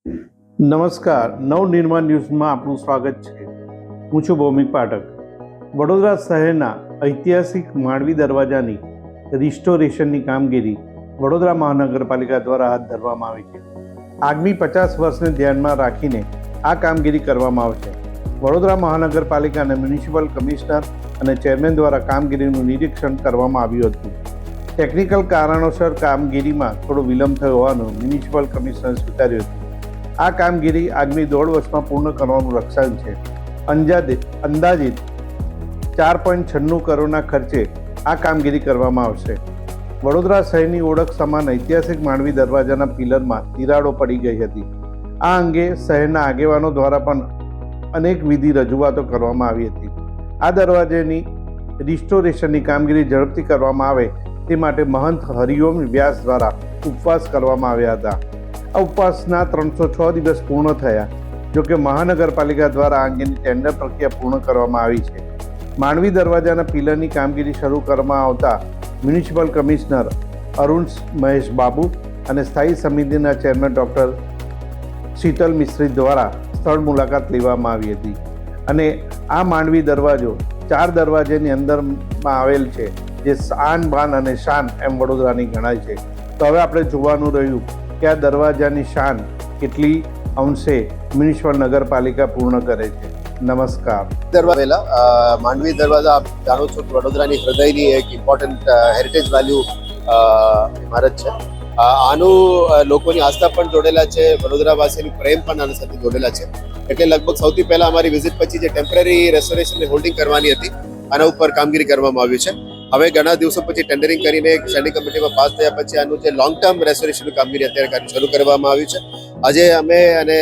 નમસ્કાર, નવનિર્માણ ન્યૂઝમાં આપનું સ્વાગત છે. હું છું ભૌમિક પાઠક. વડોદરા શહેરના ઐતિહાસિક માંડવી દરવાજાની રિસ્ટોરેશનની કામગીરી વડોદરા મહાનગરપાલિકા દ્વારા હાથ ધરવામાં આવી છે. આગામી 50 વર્ષને ધ્યાનમાં રાખીને આ કામગીરી કરવામાં આવશે. વડોદરા મહાનગરપાલિકાના મ્યુનિસિપલ કમિશનર અને ચેરમેન દ્વારા કામગીરીનું નિરીક્ષણ કરવામાં આવ્યું હતું. ટેકનિકલ કારણોસર કામગીરીમાં થોડો વિલંબ થયો હોવાનું મ્યુનિસિપલ કમિશનરે સ્વીકાર્યું હતું. આ કામગીરી આગામી 1.5 વર્ષમાં પૂર્ણ કરવાનું લક્ષ્યાંક છે. અંદાજિત 4.96 કરોડના ખર્ચે આ કામગીરી કરવામાં આવશે. વડોદરા શહેરની ઓળખ સમાન ઐતિહાસિક માંડવી દરવાજાના પિલરમાં તિરાડો પડી ગઈ હતી. આ અંગે શહેરના આગેવાનો દ્વારા પણ અનેકવિધ રજૂઆતો કરવામાં આવી હતી. આ દરવાજાની રિસ્ટોરેશનની કામગીરી ઝડપથી કરવામાં આવે તે માટે મહંત હરિઓમ વ્યાસ દ્વારા ઉપવાસ કરવામાં આવ્યા હતા. આ ઉપવાસના 306 દિવસ પૂર્ણ થયા. જોકે મહાનગરપાલિકા દ્વારા આ અંગેની ટેન્ડર પ્રક્રિયા પૂર્ણ કરવામાં આવી છે. માંડવી દરવાજાના પિલરની કામગીરી શરૂ કરવામાં આવતા મ્યુનિસિપલ કમિશનર અરુણ મહેશ બાબુ અને સ્થાયી સમિતિના ચેરમેન ડૉક્ટર શીતલ મિસ્ત્રી દ્વારા સ્થળ મુલાકાત લેવામાં આવી હતી. અને આ માંડવી દરવાજો 4 દરવાજાની અંદરમાં આવેલ છે, જે આન બાન અને શાન એમ વડોદરાની ગણાય છે. તો હવે આપણે જોવાનું રહ્યું કે આ દરવાજાની શાન કેટલી અંશે મ્યુનિસિપલ નગરપાલિકા પૂર્ણ કરે છે. નમસ્કાર. માંડવી દરવાજા આપ જાણો છો કે વડોદરાની હૃદયની એક ઇમ્પોર્ટન્ટ હેરિટેજ વેલ્યુ ઇમારત છે. આનું લોકોની આસ્થા પણ જોડેલા છે, વડોદરાવાસીની પ્રેમ પણ આના સાથે જોડેલા છે. એટલે લગભગ સૌથી પહેલા અમારી વિઝિટ પછી જે ટેમ્પરરી રેસ્ટોરેશનની હોલ્ડિંગ કરવાની હતી, આના ઉપર કામગીરી કરવામાં આવ્યું છે. હવે ઘણા દિવસો પછી ટેન્ડરિંગ કરીને સ્ટેન્ડિંગ કમિટીમાં પાસ થયા પછી આનું જે લોંગ ટર્મ રેસ્ટોરેશનની કામગીરી અત્યારે શરૂ કરવામાં આવ્યું છે. આજે અમે અને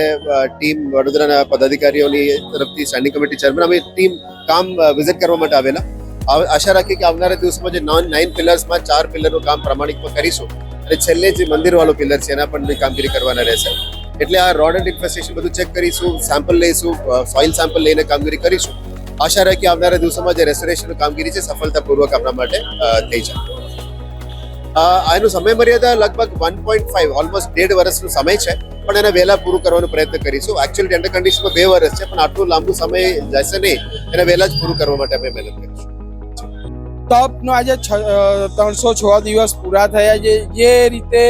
ટીમ વડોદરાના પદાધિકારીઓની તરફથી સ્ટેન્ડિંગ કમિટી ચેરમેન અમે ટીમ કામ વિઝિટ કરવા માટે આવેલા. આશા રાખીએ કે આવનારા દિવસોમાં જે 9 પિલર્સમાં 4 પિલરનું કામ પ્રામાણિકમાં કરીશું અને છેલ્લે જે મંદિરવાળો પિલર છે એના પણ કામગીરી કરવાના રહેશે. એટલે આ રોડ એન્ડ ઇન્ફ્રાસ્ટ્રક્ચર બધું ચેક કરીશું, સેમ્પલ લઈશું, સોઇલ સેમ્પલ લઈને કામગીરી કરીશું. આશા રાખીએ આવનારા દિવસોમાં જે રેસ્ટોરેશનની કામગીરી છે સફળતાપૂર્વક આપણા માટે થઈ જાય. આનું સમય મર્યાદા લગભગ 1.5 ઓલમોસ્ટ 1.5 વર્ષનો સમય છે, પણ એને વહેલા પૂરું કરવાનો પ્રયત્ન કરીશું. એકચ્યુઅલી ટેન્ડર કન્ડિશનમાં 2 વર્ષ છે, પણ આટલું લાંબુ સમય જશે નહીં, એને વહેલા જ પૂરું કરવા માટે અમે મહેનત કરીશું. તપનો આજે 306 દિવસ પૂરા થયા છે. જે રીતે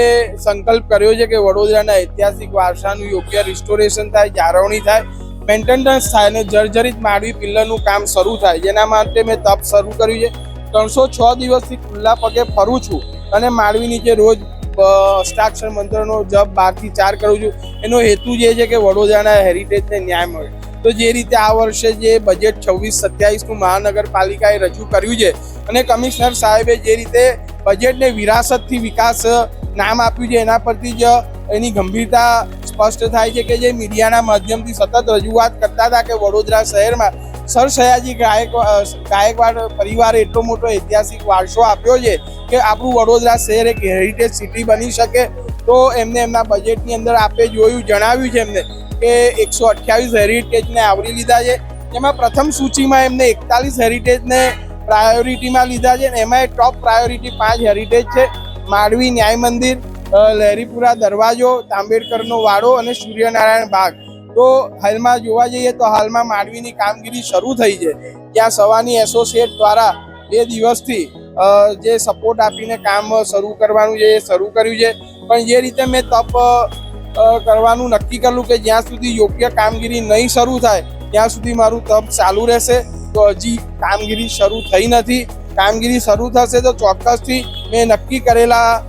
સંકલ્પ કર્યો છે કે વડોદરાના ઐતિહાસિક વારસાનું યોગ્ય રિસ્ટોરેશન થાય, જાળવણી થાય, મેન્ટેનન્સ થાય અને જર્જરિત માંડવી પિલ્લરનું કામ શરૂ થાય, જેના માટે મેં તપ શરૂ કર્યું છે. 306 દિવસથી ખુલ્લા પગે ફરું છું અને માંડવી નીચે રોજ અષ્ટાક્ષર મંત્રનો જપ 12 થી 4 કરું છું. એનો હેતુ જે છે કે વડોદરાના હેરિટેજને ન્યાય મળે. તો જે રીતે આ વર્ષે જે બજેટ 26-27નું મહાનગરપાલિકાએ રજૂ કર્યું છે અને કમિશનર સાહેબે જે રીતે બજેટને વિરાસતથી વિકાસ નામ આપ્યું છે, એના પરથી જ એની ગંભીરતા સ્પષ્ટ થાય છે કે જે મીડિયાના માધ્યમથી સતત રજૂઆત કરતા હતા કે વડોદરા શહેરમાં સર સયાજી ગાયકવાડ પરિવારે એટલો મોટો ઐતિહાસિક વારસો આપ્યો છે કે આપણું વડોદરા શહેર એક હેરિટેજ સિટી બની શકે. તો એમને એમના બજેટની અંદર આપે જણાવ્યું છે એમને કે 128 હેરિટેજને આવરી લીધા છે. જેમાં પ્રથમ સૂચિમાં એમને 41 હેરિટેજને પ્રાયોરિટીમાં લીધા છે. એમાં ટોપ પ્રાયોરિટી 5 હેરિટેજ છે: માંડવી ન્યાય મંદિર, લહેરીપુરા દરવાજો, તાંબેડકરનો વાડો અને સૂર્યનારાયણ બાગ. તો હાલમાં જોવા જઈએ તો હાલમાં માંડવીની કામગીરી શરૂ થઈ છે, જ્યાં સવાની એસોસિએટ દ્વારા 2 દિવસથી જે સપોર્ટ આપીને કામ શરૂ કરવાનું છે એ શરૂ કર્યું છે. પણ જે રીતે મેં તપ કરવાનું નક્કી કર્યું કે જ્યાં સુધી યોગ્ય કામગીરી નહીં શરૂ થાય ત્યાં સુધી મારું તપ ચાલુ રહેશે. તો હજી કામગીરી શરૂ થઈ નથી. કામગીરી શરૂ થશે તો ચોક્કસથી મેં નક્કી કરેલા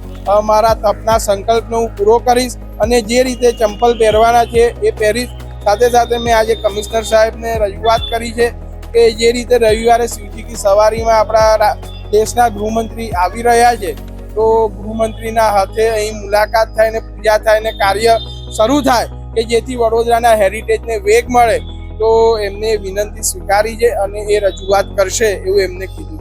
મારા તપના સંકલ્પને હું પૂરો કરીશ અને જે રીતે ચંપલ પહેરવાના છે એ પહેરીશ. સાથે સાથે મેં આજે કમિશનર સાહેબને રજૂઆત કરી છે કે જે રીતે રવિવારે શિવજી કી સવારીમાં આપણા દેશના ગૃહમંત્રી આવી રહ્યા છે, તો ગૃહમંત્રીના હાથે અહીં મુલાકાત થાય ને પૂજા થાય ને કાર્ય શરૂ થાય કે જેથી વડોદરાના હેરિટેજને વેગ મળે. તો એમને વિનંતી સ્વીકારી છે અને એ રજૂઆત કરશે એવું એમને કીધું.